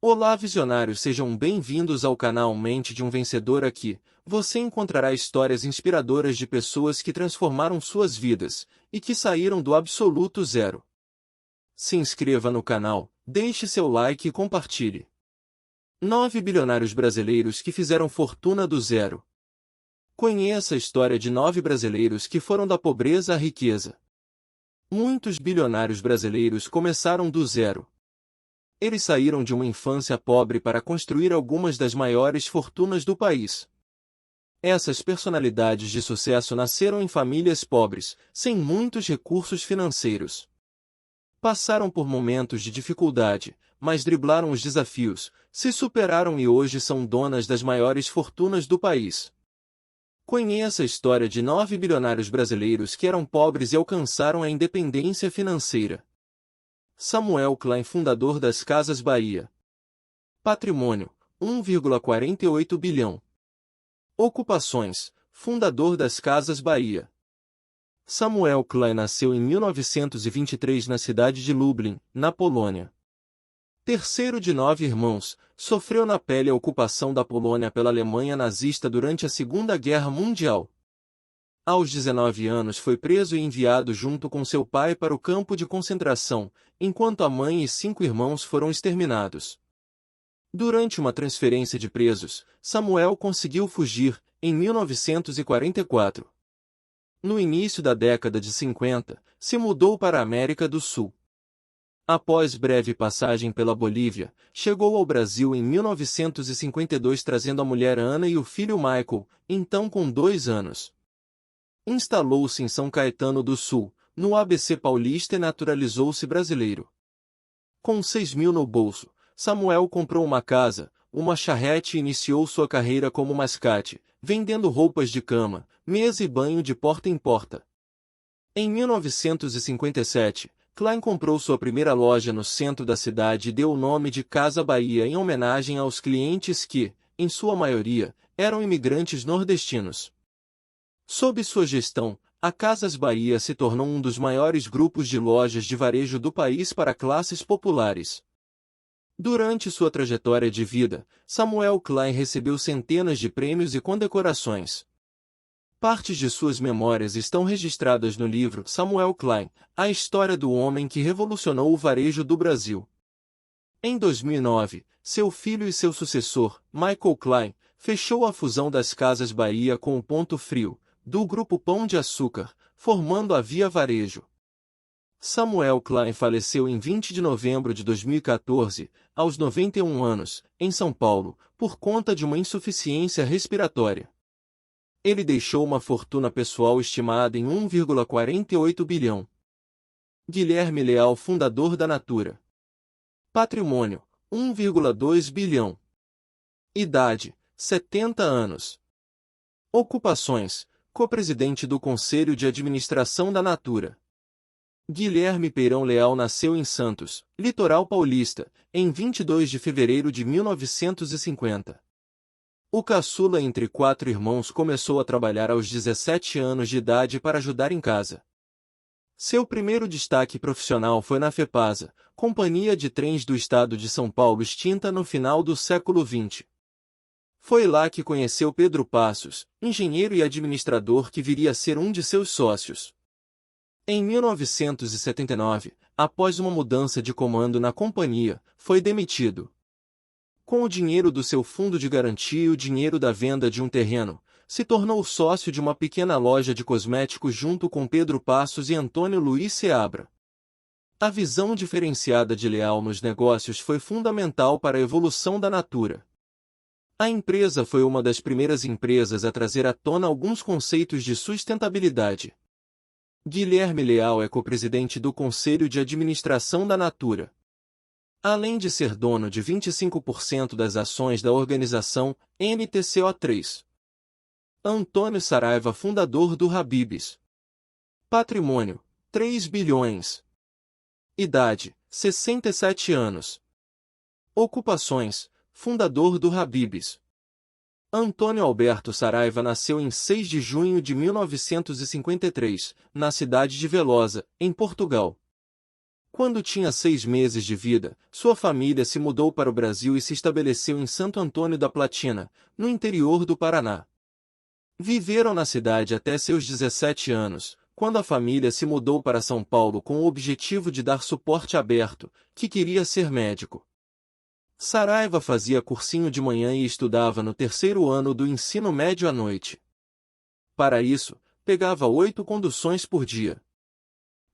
Olá, visionários, sejam bem-vindos ao canal Mente de um Vencedor. Aqui você encontrará histórias inspiradoras de pessoas que transformaram suas vidas e que saíram do absoluto zero. Se inscreva no canal, deixe seu like e compartilhe. 9 bilionários brasileiros que fizeram fortuna do zero. Conheça a história de 9 brasileiros que foram da pobreza à riqueza. Muitos bilionários brasileiros começaram do zero. Eles saíram de uma infância pobre para construir algumas das maiores fortunas do país. Essas personalidades de sucesso nasceram em famílias pobres, sem muitos recursos financeiros. Passaram por momentos de dificuldade, mas driblaram os desafios, se superaram e hoje são donas das maiores fortunas do país. Conheça a história de 9 bilionários brasileiros que eram pobres e alcançaram a independência financeira. Samuel Klein, fundador das Casas Bahia. Patrimônio, 1,48 bilhão. Ocupações, fundador das Casas Bahia. Samuel Klein nasceu em 1923 na cidade de Lublin, na Polônia. Terceiro de 9 irmãos, sofreu na pele a ocupação da Polônia pela Alemanha nazista durante a Segunda Guerra Mundial. Aos 19 anos foi preso e enviado junto com seu pai para o campo de concentração, enquanto a mãe e 5 irmãos foram exterminados. Durante uma transferência de presos, Samuel conseguiu fugir, em 1944. No início da década de 50, se mudou para a América do Sul. Após breve passagem pela Bolívia, chegou ao Brasil em 1952 trazendo a mulher Ana e o filho Michael, então com 2 anos. Instalou-se em São Caetano do Sul, no ABC Paulista e naturalizou-se brasileiro. Com 6 mil no bolso, Samuel comprou uma casa, uma charrete e iniciou sua carreira como mascate, vendendo roupas de cama, mesa e banho de porta em porta. Em 1957, Klein comprou sua primeira loja no centro da cidade e deu o nome de Casa Bahia em homenagem aos clientes que, em sua maioria, eram imigrantes nordestinos. Sob sua gestão, a Casas Bahia se tornou um dos maiores grupos de lojas de varejo do país para classes populares. Durante sua trajetória de vida, Samuel Klein recebeu centenas de prêmios e condecorações. Partes de suas memórias estão registradas no livro Samuel Klein, a história do homem que revolucionou o varejo do Brasil. Em 2009, seu filho e seu sucessor, Michael Klein, fechou a fusão das Casas Bahia com o Ponto Frio, do Grupo Pão de Açúcar, formando a Via Varejo. Samuel Klein faleceu em 20 de novembro de 2014, aos 91 anos, em São Paulo, por conta de uma insuficiência respiratória. Ele deixou uma fortuna pessoal estimada em 1,48 bilhão. Guilherme Leal, fundador da Natura. Patrimônio, 1,2 bilhão. Idade, 70 anos. Ocupações, co-presidente do Conselho de Administração da Natura. Guilherme Peirão Leal nasceu em Santos, litoral paulista, em 22 de fevereiro de 1950. O caçula entre 4 irmãos começou a trabalhar aos 17 anos de idade para ajudar em casa. Seu primeiro destaque profissional foi na FEPASA, Companhia de Trens do Estado de São Paulo extinta no final do século XX. Foi lá que conheceu Pedro Passos, engenheiro e administrador que viria a ser um de seus sócios. Em 1979, após uma mudança de comando na companhia, foi demitido. Com o dinheiro do seu fundo de garantia e o dinheiro da venda de um terreno, se tornou sócio de uma pequena loja de cosméticos junto com Pedro Passos e Antônio Luiz Seabra. A visão diferenciada de Leal nos negócios foi fundamental para a evolução da Natura. A empresa foi uma das primeiras empresas a trazer à tona alguns conceitos de sustentabilidade. Guilherme Leal é co-presidente do Conselho de Administração da Natura. Além de ser dono de 25% das ações da organização NTCO3. Antônio Saraiva, fundador do Habib's. Patrimônio, 3 bilhões. Idade, 67 anos. Ocupações, fundador do Habib's. Antônio Alberto Saraiva nasceu em 6 de junho de 1953, na cidade de Velosa, em Portugal. Quando tinha 6 meses de vida, sua família se mudou para o Brasil e se estabeleceu em Santo Antônio da Platina, no interior do Paraná. Viveram na cidade até seus 17 anos, quando a família se mudou para São Paulo com o objetivo de dar suporte a Berto, que queria ser médico. Saraiva fazia cursinho de manhã e estudava no terceiro ano do ensino médio à noite. Para isso, pegava 8 conduções por dia.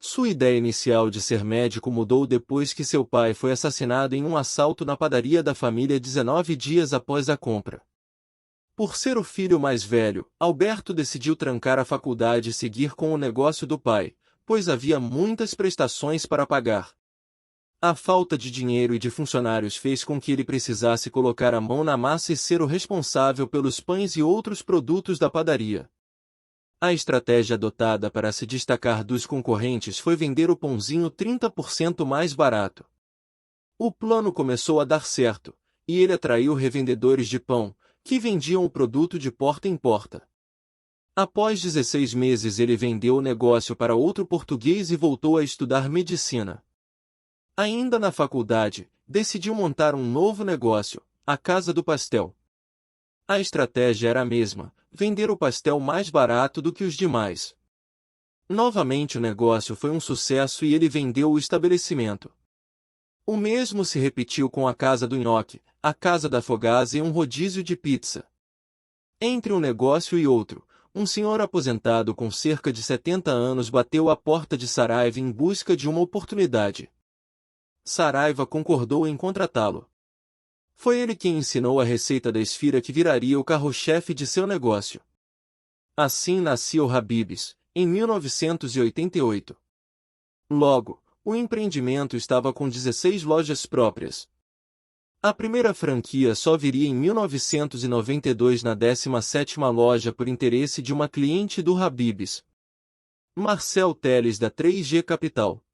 Sua ideia inicial de ser médico mudou depois que seu pai foi assassinado em um assalto na padaria da família 19 dias após a compra. Por ser o filho mais velho, Alberto decidiu trancar a faculdade e seguir com o negócio do pai, pois havia muitas prestações para pagar. A falta de dinheiro e de funcionários fez com que ele precisasse colocar a mão na massa e ser o responsável pelos pães e outros produtos da padaria. A estratégia adotada para se destacar dos concorrentes foi vender o pãozinho 30% mais barato. O plano começou a dar certo, e ele atraiu revendedores de pão, que vendiam o produto de porta em porta. Após 16 meses ele vendeu o negócio para outro português e voltou a estudar medicina. Ainda na faculdade, decidiu montar um novo negócio, a Casa do Pastel. A estratégia era a mesma, vender o pastel mais barato do que os demais. Novamente o negócio foi um sucesso e ele vendeu o estabelecimento. O mesmo se repetiu com a Casa do Nhoque, a Casa da Fogasa e um rodízio de pizza. Entre um negócio e outro, um senhor aposentado com cerca de 70 anos bateu à porta de Saraiva em busca de uma oportunidade. Saraiva concordou em contratá-lo. Foi ele quem ensinou a receita da esfirra que viraria o carro-chefe de seu negócio. Assim nascia o Habib's, em 1988. Logo, o empreendimento estava com 16 lojas próprias. A primeira franquia só viria em 1992 na 17ª loja por interesse de uma cliente do Habib's. Marcel Teles da 3G Capital.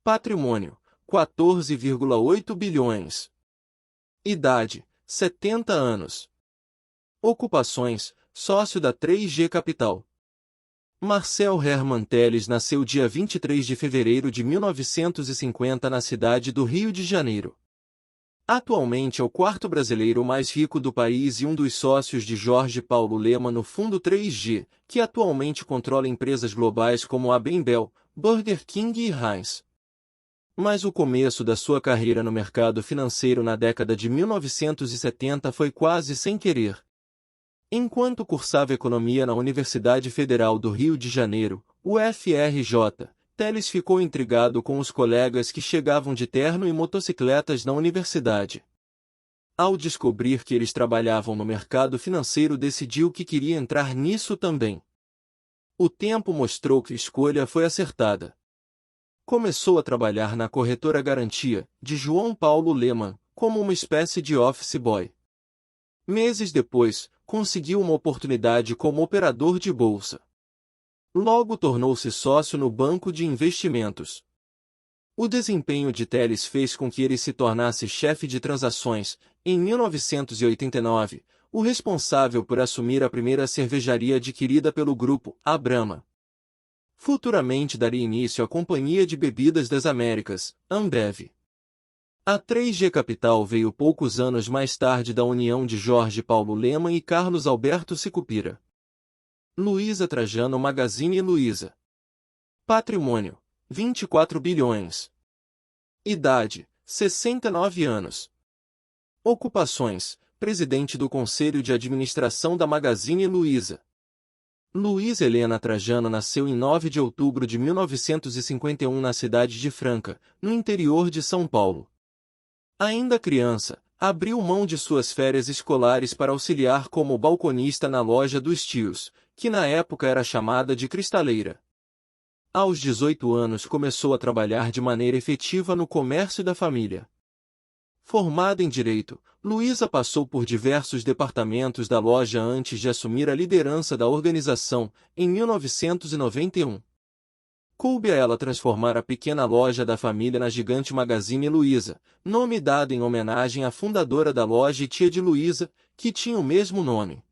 Patrimônio, 14,8 bilhões. Idade, 70 anos. Ocupações, sócio da 3G Capital. Marcel Herman Teles nasceu dia 23 de fevereiro de 1950 na cidade do Rio de Janeiro. Atualmente é o quarto brasileiro mais rico do país e um dos sócios de Jorge Paulo Lemann no Fundo 3G, que atualmente controla empresas globais como a Bembel, Burger King e Heinz. Mas o começo da sua carreira no mercado financeiro na década de 1970 foi quase sem querer. Enquanto cursava economia na Universidade Federal do Rio de Janeiro, UFRJ, Teles ficou intrigado com os colegas que chegavam de terno e motocicletas na universidade. Ao descobrir que eles trabalhavam no mercado financeiro, decidiu que queria entrar nisso também. O tempo mostrou que a escolha foi acertada. Começou a trabalhar na corretora Garantia, de João Paulo Lemann, como uma espécie de office boy. Meses depois, conseguiu uma oportunidade como operador de bolsa. Logo tornou-se sócio no banco de investimentos. O desempenho de Teles fez com que ele se tornasse chefe de transações, em 1989, o responsável por assumir a primeira cervejaria adquirida pelo grupo, a Brahma. Futuramente daria início à Companhia de Bebidas das Américas, Ambev. A 3G Capital veio poucos anos mais tarde da união de Jorge Paulo Lemann e Carlos Alberto Sicupira. Luiza Trajano Magazine Luiza. Patrimônio, 24 bilhões. Idade, 69 anos. Ocupações, presidente do Conselho de Administração da Magazine Luiza. Luiza Helena Trajano nasceu em 9 de outubro de 1951 na cidade de Franca, no interior de São Paulo. Ainda criança, abriu mão de suas férias escolares para auxiliar como balconista na loja dos tios, que na época era chamada de Cristaleira. Aos 18 anos começou a trabalhar de maneira efetiva no comércio da família. Formada em Direito, Luiza passou por diversos departamentos da loja antes de assumir a liderança da organização, em 1991. Coube a ela transformar a pequena loja da família na gigante Magazine Luiza, nome dado em homenagem à fundadora da loja e tia de Luiza, que tinha o mesmo nome.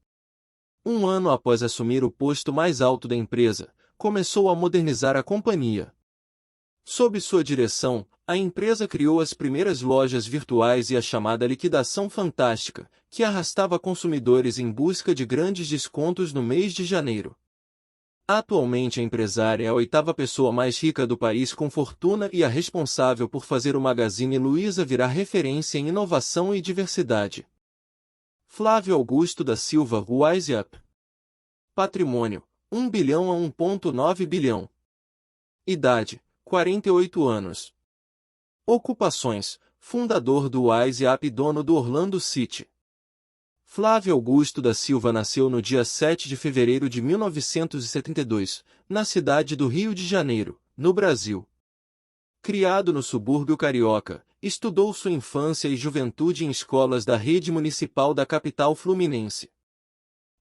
Um ano após assumir o posto mais alto da empresa, começou a modernizar a companhia. Sob sua direção, a empresa criou as primeiras lojas virtuais e a chamada liquidação fantástica, que arrastava consumidores em busca de grandes descontos no mês de janeiro. Atualmente a empresária é a oitava pessoa mais rica do país com fortuna e a responsável por fazer o Magazine Luiza virar referência em inovação e diversidade. Flávio Augusto da Silva Wise Up. Patrimônio, 1 bilhão a 1,9 bilhão. Idade, 48 anos. Ocupações, fundador do Wise Up e dono do Orlando City. Flávio Augusto da Silva nasceu no dia 7 de fevereiro de 1972, na cidade do Rio de Janeiro, no Brasil. Criado no subúrbio carioca, estudou sua infância e juventude em escolas da rede municipal da capital fluminense.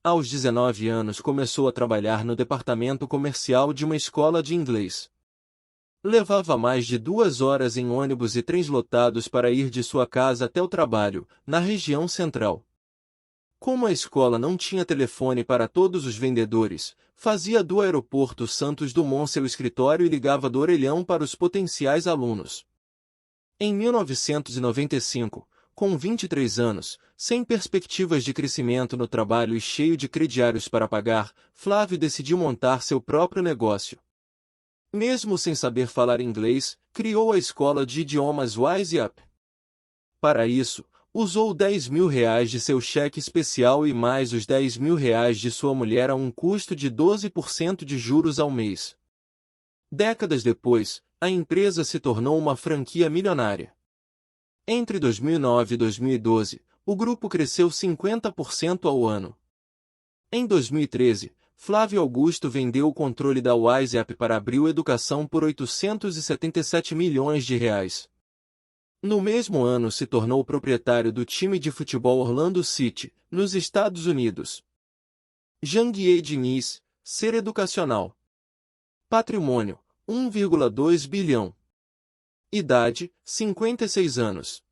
Aos 19 anos começou a trabalhar no departamento comercial de uma escola de inglês. Levava mais de 2 horas em ônibus e trens lotados para ir de sua casa até o trabalho, na região central. Como a escola não tinha telefone para todos os vendedores, fazia do aeroporto Santos Dumont seu escritório e ligava do orelhão para os potenciais alunos. Em 1995, com 23 anos, sem perspectivas de crescimento no trabalho e cheio de crediários para pagar, Flávio decidiu montar seu próprio negócio. Mesmo sem saber falar inglês, criou a escola de idiomas Wise Up. Para isso, usou R$ 10.000 de seu cheque especial e mais os R$ 10.000 de sua mulher a um custo de 12% de juros ao mês. Décadas depois, a empresa se tornou uma franquia milionária. Entre 2009 e 2012, o grupo cresceu 50% ao ano. Em 2013, Flávio Augusto vendeu o controle da Wise Up para Abril Educação por R$ 877 milhões. No mesmo ano se tornou proprietário do time de futebol Orlando City, nos Estados Unidos. Janguier Diniz, Ser Educacional. Patrimônio, 1,2 bilhão. Idade, 56 anos.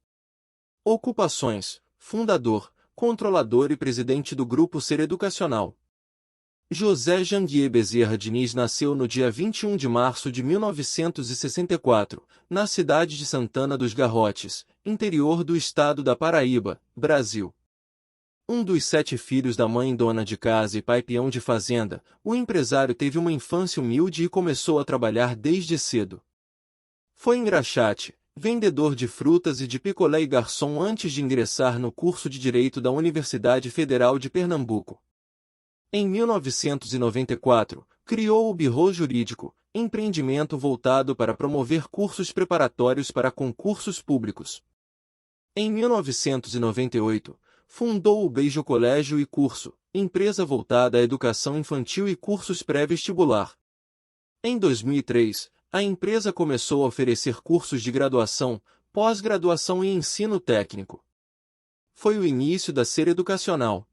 Ocupações, fundador, controlador e presidente do Grupo Ser Educacional. José Janguier Bezerra Diniz nasceu no dia 21 de março de 1964, na cidade de Santana dos Garrotes, interior do estado da Paraíba, Brasil. Um dos 7 filhos da mãe dona de casa e pai peão de fazenda, o empresário teve uma infância humilde e começou a trabalhar desde cedo. Foi engraxate, vendedor de frutas e de picolé e garçom antes de ingressar no curso de Direito da Universidade Federal de Pernambuco. Em 1994, criou o Birro Jurídico, empreendimento voltado para promover cursos preparatórios para concursos públicos. Em 1998, fundou o Beijo Colégio e Curso, empresa voltada à educação infantil e cursos pré-vestibular. Em 2003, a empresa começou a oferecer cursos de graduação, pós-graduação e ensino técnico. Foi o início da Ser Educacional.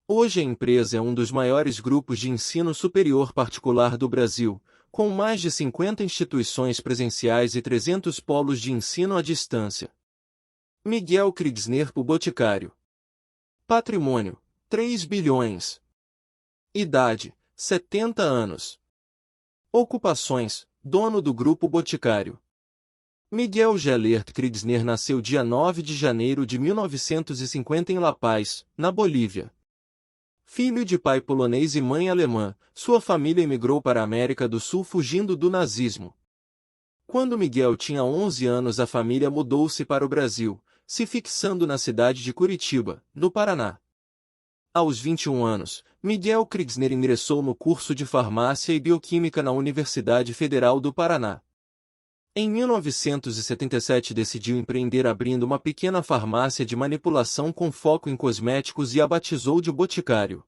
Hoje a empresa é um dos maiores grupos de ensino superior particular do Brasil, com mais de 50 instituições presenciais e 300 polos de ensino à distância. Miguel Krigsner, o Boticário. Patrimônio, 3 bilhões. Idade, 70 anos. Ocupações, dono do Grupo Boticário. Miguel Gelert Krigsner nasceu dia 9 de janeiro de 1950 em La Paz, na Bolívia. Filho de pai polonês e mãe alemã, sua família emigrou para a América do Sul fugindo do nazismo. Quando Miguel tinha 11 anos, a família mudou-se para o Brasil, se fixando na cidade de Curitiba, no Paraná. Aos 21 anos, Miguel Krigsner ingressou no curso de Farmácia e Bioquímica na Universidade Federal do Paraná. Em 1977 decidiu empreender abrindo uma pequena farmácia de manipulação com foco em cosméticos e a batizou de Boticário.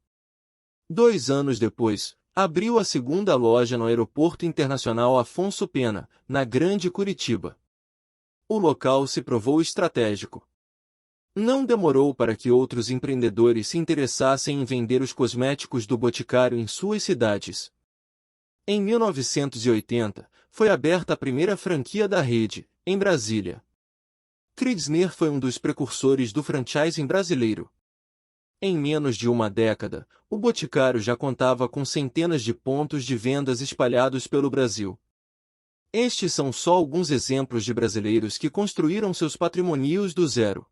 2 anos depois, abriu a segunda loja no Aeroporto Internacional Afonso Pena, na Grande Curitiba. O local se provou estratégico. Não demorou para que outros empreendedores se interessassem em vender os cosméticos do Boticário em suas cidades. Em 1980, foi aberta a primeira franquia da rede, em Brasília. Krigsner foi um dos precursores do franchising brasileiro. Em menos de uma década, o Boticário já contava com centenas de pontos de vendas espalhados pelo Brasil. Estes são só alguns exemplos de brasileiros que construíram seus patrimônios do zero.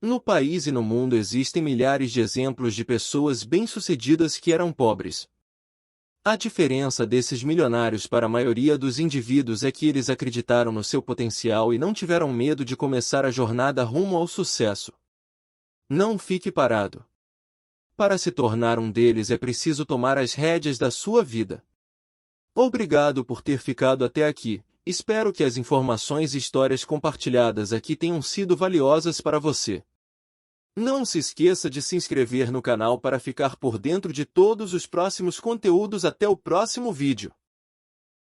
No país e no mundo existem milhares de exemplos de pessoas bem-sucedidas que eram pobres. A diferença desses milionários para a maioria dos indivíduos é que eles acreditaram no seu potencial e não tiveram medo de começar a jornada rumo ao sucesso. Não fique parado. Para se tornar um deles é preciso tomar as rédeas da sua vida. Obrigado por ter ficado até aqui. Espero que as informações e histórias compartilhadas aqui tenham sido valiosas para você. Não se esqueça de se inscrever no canal para ficar por dentro de todos os próximos conteúdos. Até o próximo vídeo.